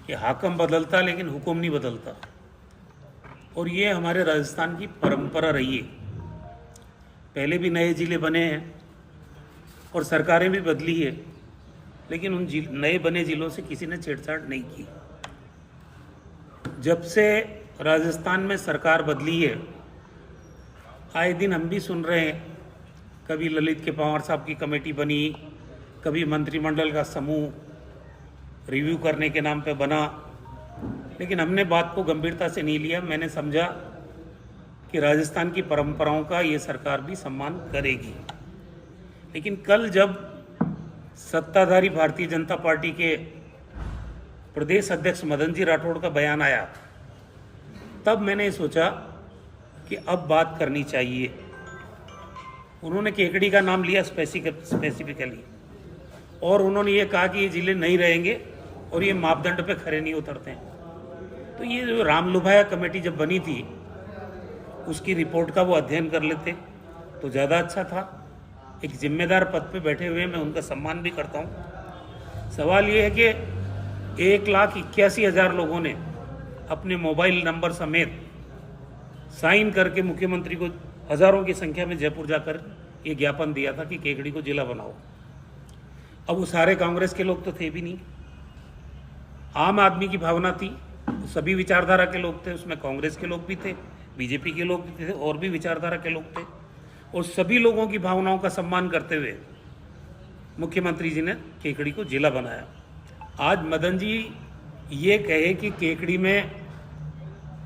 कि हाकम बदलता लेकिन हुक्म नहीं बदलता, और ये हमारे राजस्थान की परंपरा रही है। पहले भी नए ज़िले बने हैं और सरकारें भी बदली है, लेकिन उन नए बने ज़िलों से किसी ने छेड़छाड़ नहीं की। जब से राजस्थान में सरकार बदली है, आए दिन हम भी सुन रहे हैं, कभी ललित के पंवार साहब की कमेटी बनी, कभी मंत्रिमंडल का समूह रिव्यू करने के नाम पे बना, लेकिन हमने बात को गंभीरता से नहीं लिया। मैंने समझा कि राजस्थान की परंपराओं का ये सरकार भी सम्मान करेगी। लेकिन कल जब सत्ताधारी भारतीय जनता पार्टी के प्रदेश अध्यक्ष मदन जी राठौड़ का बयान आया, तब मैंने सोचा कि अब बात करनी चाहिए। उन्होंने केकड़ी का नाम लिया स्पेसिफिकली, और उन्होंने ये कहा कि ये ज़िले नहीं रहेंगे और ये मापदंड पे खरे नहीं उतरते हैं। तो ये जो रामलुभाया कमेटी जब बनी थी, उसकी रिपोर्ट का वो अध्ययन कर लेते तो ज़्यादा अच्छा था। एक जिम्मेदार पद पे बैठे हुए मैं उनका सम्मान भी करता हूँ। सवाल ये है कि 1,81,000 लोगों ने अपने मोबाइल नंबर समेत साइन करके मुख्यमंत्री को हज़ारों की संख्या में जयपुर जाकर ये ज्ञापन दिया था कि केकड़ी को जिला बनाओ। अब वो सारे कांग्रेस के लोग तो थे भी नहीं, आम आदमी की भावना थी, सभी विचारधारा के लोग थे, उसमें कांग्रेस के लोग भी थे, बीजेपी के लोग भी थे, और भी विचारधारा के लोग थे, और सभी लोगों की भावनाओं का सम्मान करते हुए मुख्यमंत्री जी ने केकड़ी को जिला बनाया। आज मदन जी ये कहे कि केकड़ी में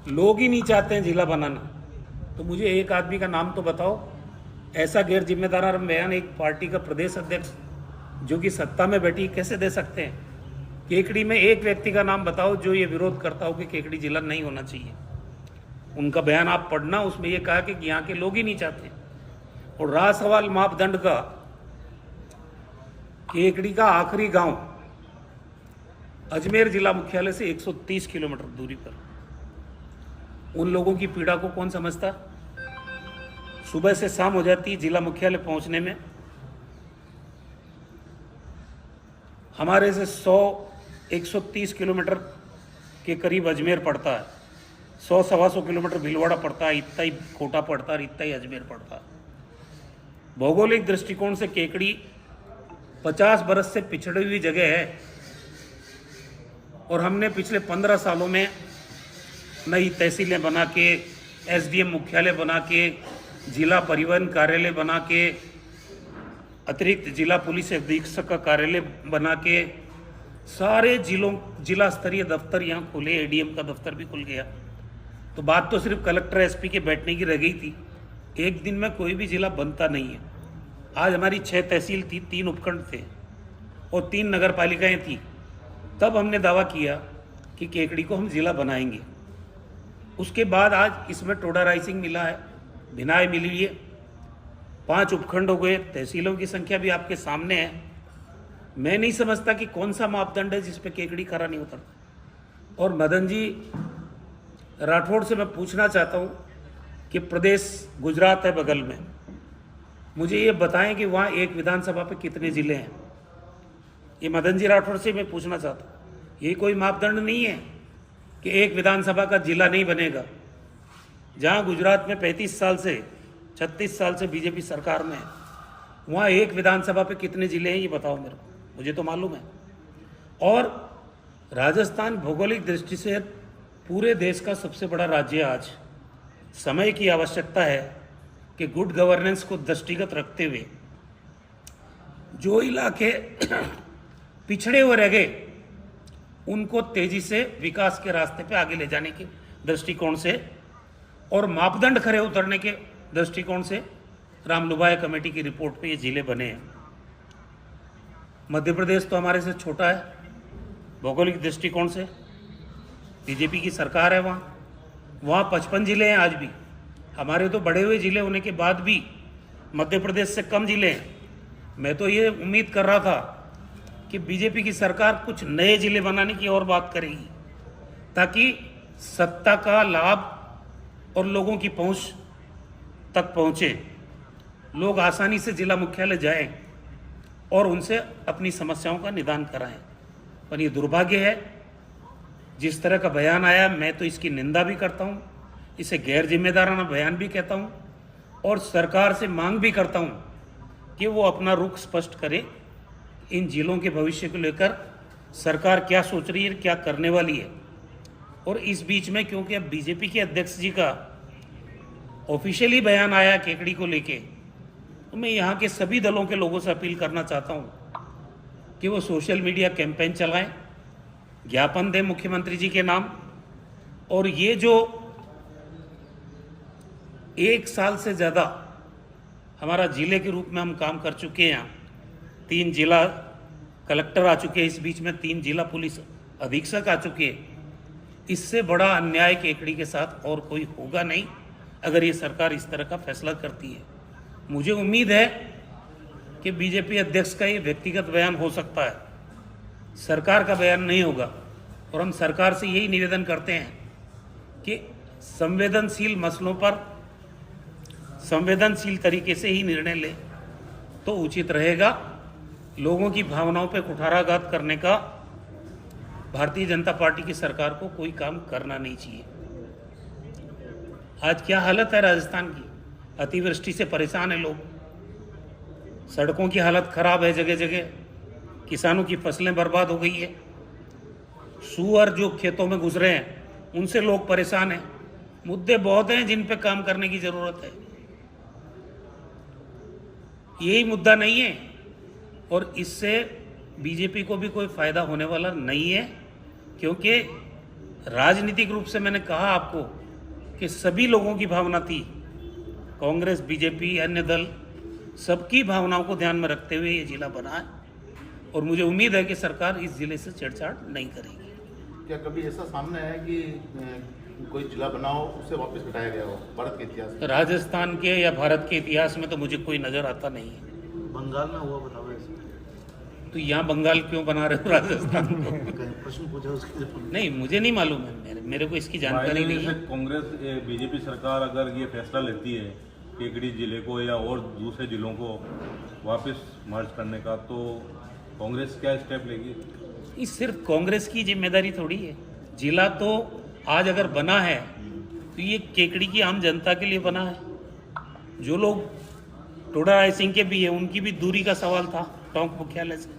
लोग ही नहीं चाहते हैं जिला बनाना, तो मुझे एक आदमी का नाम तो बताओ। ऐसा गैर जिम्मेदाराना बयान एक पार्टी का प्रदेश अध्यक्ष जो कि सत्ता में बैठी कैसे दे सकते हैं? केकड़ी में एक व्यक्ति का नाम बताओ जो ये विरोध करता हो कि केकड़ी जिला नहीं होना चाहिए। उनका बयान आप पढ़ना, उसमें ये कहा कि यहाँ के लोग ही नहीं चाहते। और रहा सवाल मापदंड का, केकड़ी का आखिरी गांव अजमेर जिला मुख्यालय से 130 किलोमीटर दूरी पर। उन लोगों की पीड़ा को कौन समझता? सुबह से शाम हो जाती जिला मुख्यालय पहुंचने में। हमारे से 130 किलोमीटर के करीब अजमेर पड़ता है, 100-125 किलोमीटर भीलवाड़ा पड़ता है, इतना ही कोटा पड़ता है, इतना ही अजमेर पड़ता है। भौगोलिक दृष्टिकोण से केकड़ी 50 बरस से पिछड़ी हुई जगह है, और हमने पिछले 15 सालों में नई तहसीलें बना के, एसडीएम मुख्यालय बना के, जिला परिवहन कार्यालय बना के, अतिरिक्त जिला पुलिस अधीक्षक का कार्यालय बना के, सारे जिला स्तरीय दफ्तर यहाँ खुले, एडीएम का दफ्तर भी खुल गया। तो बात तो सिर्फ कलेक्टर एसपी के बैठने की रह गई थी। एक दिन में कोई भी जिला बनता नहीं है। आज हमारी 6 तहसील थी, 3 उपखंड थे और 3 नगर पालिकाएँ थी। तब हमने दावा किया कि केकड़ी को हम जिला बनाएंगे। उसके बाद आज इसमें टोडा राइसिंग मिला है, भिनाई मिली है, 5 उपखंड हो गए, तहसीलों की संख्या भी आपके सामने है। मैं नहीं समझता कि कौन सा मापदंड है जिस पे केकड़ी खरा नहीं उतरता। और मदन जी राठौड़ से मैं पूछना चाहता हूँ कि प्रदेश गुजरात है बगल में, मुझे ये बताएं कि वहाँ एक विधानसभा पे कितने ज़िले हैं। ये मदन जी राठौड़ से मैं पूछना चाहता हूँ। ये कोई मापदंड नहीं है कि एक विधानसभा का जिला नहीं बनेगा। जहाँ गुजरात में 35 साल से 36 साल से बीजेपी सरकार में है, वहाँ एक विधानसभा पे कितने ज़िले हैं ये बताओ मेरे को, मुझे तो मालूम है। और राजस्थान भौगोलिक दृष्टि से पूरे देश का सबसे बड़ा राज्य है। आज समय की आवश्यकता है कि गुड गवर्नेंस को दृष्टिगत रखते हुए जो इलाके पिछड़े हुए रह गए उनको तेजी से विकास के रास्ते पे आगे ले जाने के दृष्टिकोण से और मापदंड खरे उतरने के दृष्टिकोण से रामलुभाया कमेटी की रिपोर्ट पे ये जिले बने हैं। मध्य प्रदेश तो हमारे से छोटा है भौगोलिक दृष्टिकोण से, बीजेपी की सरकार है वहाँ 55 जिले हैं। आज भी हमारे तो बढ़े हुए जिले होने के बाद भी मध्य प्रदेश से कम जिले हैं। मैं तो ये उम्मीद कर रहा था कि बीजेपी की सरकार कुछ नए जिले बनाने की और बात करेगी, ताकि सत्ता का लाभ और लोगों की पहुंच तक पहुंचे, लोग आसानी से जिला मुख्यालय जाएं और उनसे अपनी समस्याओं का निदान कराएं। पर ये दुर्भाग्य है जिस तरह का बयान आया, मैं तो इसकी निंदा भी करता हूँ, इसे गैर जिम्मेदाराना बयान भी कहता हूँ और सरकार से मांग भी करता हूँ कि वो अपना रुख स्पष्ट करे। इन जिलों के भविष्य को लेकर सरकार क्या सोच रही है, क्या करने वाली है। और इस बीच में क्योंकि अब बीजेपी के अध्यक्ष जी का ऑफिशियली बयान आया केकड़ी को लेके, तो मैं यहाँ के सभी दलों के लोगों से अपील करना चाहता हूँ कि वो सोशल मीडिया कैंपेन चलाएं, ज्ञापन दें मुख्यमंत्री जी के नाम। और ये जो 1 साल से ज़्यादा हमारा जिले के रूप में हम काम कर चुके हैं, 3 जिला कलेक्टर आ चुके हैं, इस बीच में 3 जिला पुलिस अधीक्षक आ चुके हैं। इससे बड़ा अन्याय केकड़ी के साथ और कोई होगा नहीं अगर ये सरकार इस तरह का फैसला करती है। मुझे उम्मीद है कि बीजेपी अध्यक्ष का ये व्यक्तिगत बयान हो सकता है, सरकार का बयान नहीं होगा। और हम सरकार से यही निवेदन करते हैं कि संवेदनशील मसलों पर संवेदनशील तरीके से ही निर्णय ले तो उचित रहेगा। लोगों की भावनाओं पर कुठाराघात करने का भारतीय जनता पार्टी की सरकार को कोई काम करना नहीं चाहिए। आज क्या हालत है राजस्थान की, अतिवृष्टि से परेशान है लोग, सड़कों की हालत खराब है जगह जगह, किसानों की फसलें बर्बाद हो गई है, सूअर जो खेतों में घुस रहे हैं उनसे लोग परेशान हैं। मुद्दे बहुत हैं जिन पे काम करने की जरूरत है, यही मुद्दा नहीं है। और इससे बीजेपी को भी कोई फायदा होने वाला नहीं है, क्योंकि राजनीतिक रूप से मैंने कहा आपको कि सभी लोगों की भावना थी, कांग्रेस, बीजेपी, अन्य दल, सबकी भावनाओं को ध्यान में रखते हुए ये जिला बना है। और मुझे उम्मीद है कि सरकार इस जिले से छेड़छाड़ नहीं करेगी। क्या कभी ऐसा सामने आया कि कोई जिला बनाओ उसे वापस हटाया गया हो भारत के इतिहास में? राजस्थान के या भारत के इतिहास में तो मुझे कोई नजर आता नहीं है। बंगाल में हुआ बताओ ऐसे? तो यहाँ बंगाल क्यों बना रहे हो राजस्थान को? प्रश्न पूछा उसके लिए। नहीं, मुझे नहीं मालूम है, मेरे को इसकी जानकारी नहीं है। कांग्रेस बीजेपी सरकार अगर ये फैसला लेती है केकड़ी जिले को या और दूसरे जिलों को वापस मर्ज करने का, तो कांग्रेस क्या स्टेप लेगी? ये सिर्फ कांग्रेस की जिम्मेदारी थोड़ी है। जिला तो आज अगर बना है तो ये केकड़ी की आम जनता के लिए बना है। जो लोग टोडा राय सिंह के भी है, उनकी भी दूरी का सवाल था टोंक मुख्यालय से।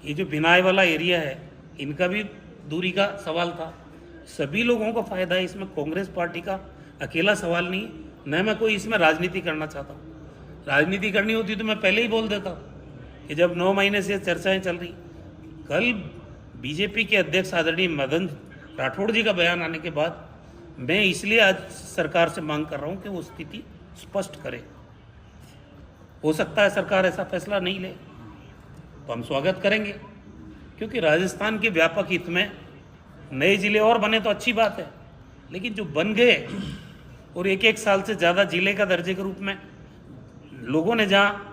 ये जो भिनाई वाला एरिया है, इनका भी दूरी का सवाल था। सभी लोगों को फायदा है इसमें, कांग्रेस पार्टी का अकेला सवाल नहीं। न मैं कोई इसमें राजनीति करना चाहता हूँ, राजनीति करनी होती तो मैं पहले ही बोल देता कि जब 9 महीने से चर्चाएं चल रही। कल बीजेपी के अध्यक्ष आदरणीय मदन राठौड़ जी का बयान आने के बाद मैं इसलिए आज सरकार से मांग कर रहा हूँ कि वो स्थिति स्पष्ट करे। हो सकता है सरकार ऐसा फैसला नहीं ले तो हम स्वागत करेंगे, क्योंकि राजस्थान के व्यापक हित में नए जिले और बने तो अच्छी बात है, लेकिन जो बन गए और 1-1 साल से ज़्यादा जिले का दर्जे के रूप में लोगों ने जहाँ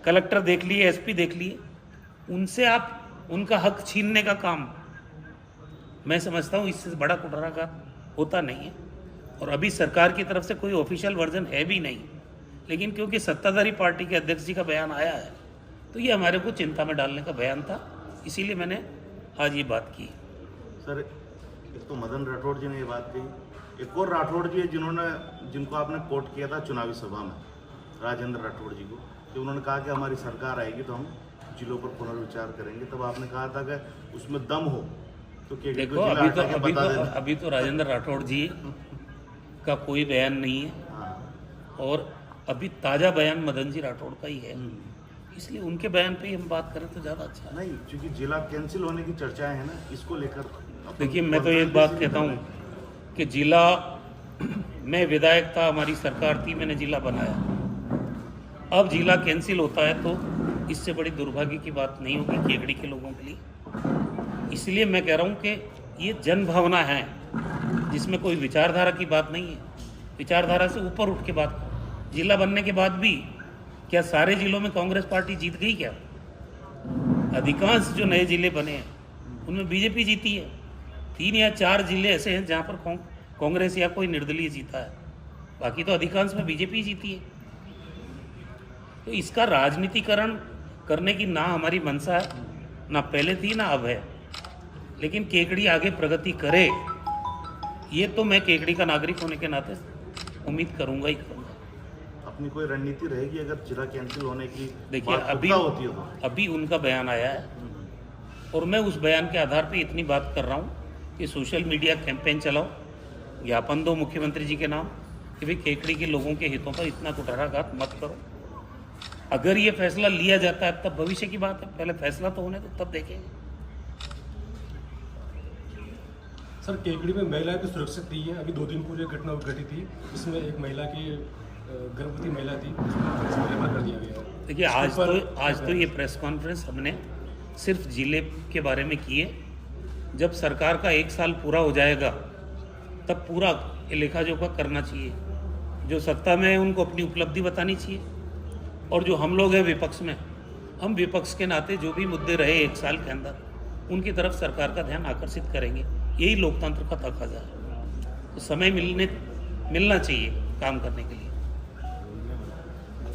कलेक्टर देख लिए, एसपी देख लिए, उनसे आप उनका हक छीनने का काम, मैं समझता हूँ इससे बड़ा कुठाराघात होता नहीं है। और अभी सरकार की तरफ से कोई ऑफिशियल वर्जन है भी नहीं, लेकिन क्योंकि सत्ताधारी पार्टी के अध्यक्ष जी का बयान आया है तो ये हमारे को चिंता में डालने का बयान था, इसीलिए मैंने आज ये बात की। सर, एक तो मदन राठौड़ जी ने ये बात कही, एक और राठौड़ जी है जिनको आपने कोट किया था चुनावी सभा में, राजेंद्र राठौड़ जी को, कि उन्होंने कहा कि हमारी सरकार आएगी तो हम जिलों पर पुनर्विचार करेंगे। तब आपने कहा था कि उसमें दम हो तो देखो, अभी तो राजेंद्र राठौड़ जी का कोई बयान नहीं है। हाँ। और अभी ताज़ा बयान मदन जी राठौड़ का ही है, इसलिए उनके बयान पे ही हम बात करें तो ज़्यादा अच्छा है। नहीं, क्योंकि जिला कैंसिल होने की चर्चाएं हैं ना, इसको लेकर। देखिए, मैं तो एक बात कहता हूँ कि जिला में विधायक था, हमारी सरकार थी, मैंने जिला बनाया। अब जिला कैंसिल होता है तो इससे बड़ी दुर्भाग्य की बात नहीं होगी केकड़ी के लोगों के लिए। इसलिए मैं कह रहा हूँ कि ये जन भावना है जिसमें कोई विचारधारा की बात नहीं है। विचारधारा से ऊपर उठ के बात, जिला बनने के बाद भी क्या सारे जिलों में कांग्रेस पार्टी जीत गई? क्या अधिकांश जो नए जिले बने हैं उनमें बीजेपी जीती है। 3 या 4 जिले ऐसे हैं जहां पर कांग्रेस या कोई निर्दलीय जीता है, बाकी तो अधिकांश में बीजेपी जीती है। तो इसका राजनीतिकरण करने की ना हमारी मंशा है, ना पहले थी ना अब है। लेकिन केकड़ी आगे प्रगति करे, ये तो मैं केकड़ी का नागरिक होने के नाते उम्मीद करूंगा ही करूंगा। अपनी कोई रणनीति रहेगी अगर जिला कैंसिल होने की देखिए बात अभी पुख्ता होती है तो? अभी उनका बयान आया है और मैं उस बयान के आधार पे इतनी बात कर रहा हूँ कि सोशल मीडिया कैंपेन चलाओ, ज्ञापन दो मुख्यमंत्री जी के नाम कि भाई केकड़ी के लोगों के हितों पर इतना कुठाराघात मत करो। अगर ये फैसला लिया जाता है तब भविष्य की बात है, पहले फैसला तो होने दो तब देखेंगे। सर, केकड़ी में महिलाएं तो सुरक्षित नहीं है। अभी 2 दिन पूर्व एक घटना घटी थी, इसमें एक महिला की गर्भवती महिला थी, उसको रेफर कर दिया गया है। देखिए आज तो ये प्रेस कॉन्फ्रेंस हमने सिर्फ जिले के बारे में की है। जब सरकार का 1 साल पूरा हो जाएगा तब पूरा लेखा जोखा करना चाहिए। जो सत्ता में है उनको अपनी उपलब्धि बतानी चाहिए और जो हम लोग हैं विपक्ष में, हम विपक्ष के नाते जो भी मुद्दे रहे 1 साल के अंदर उनकी तरफ सरकार का ध्यान आकर्षित करेंगे। यही लोकतंत्र का तकाजा है। तो समय मिलना चाहिए काम करने के लिए।